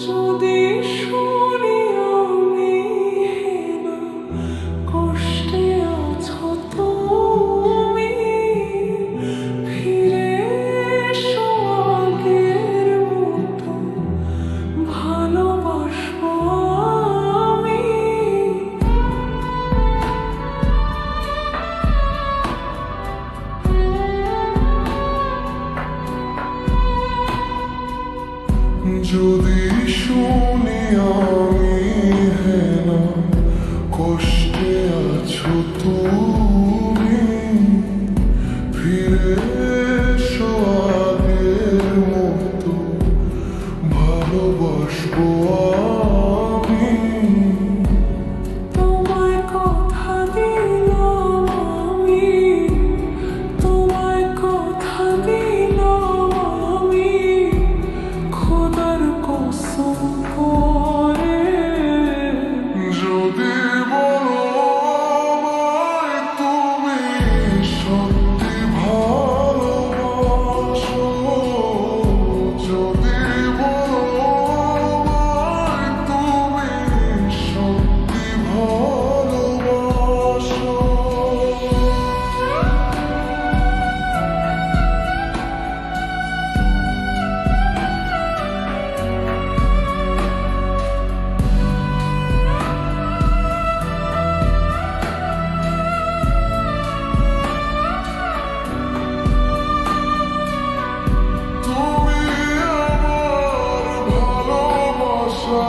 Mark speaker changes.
Speaker 1: যদি শুনি আমি হেনা, কষ্টে আছো তুমি, ফিরে এসো আগের মতো, ভালোবাসবো আমি। যদি শুনি আমি হেনা, কষ্টে আছো তুমি, ফিরে এসো আগের মতো, ভালোবাসবো আমি। তোমায় কথা দিলাম আমি, তোমায় কথা দিলাম আমি, খোদার কসম করে। যদি বলো আমায় তুমি সত্যি ভালোবাসো, যদি বলো আমায় তুমি সত্যি ভালোবাসো, তুমি আমার ভালোবাসা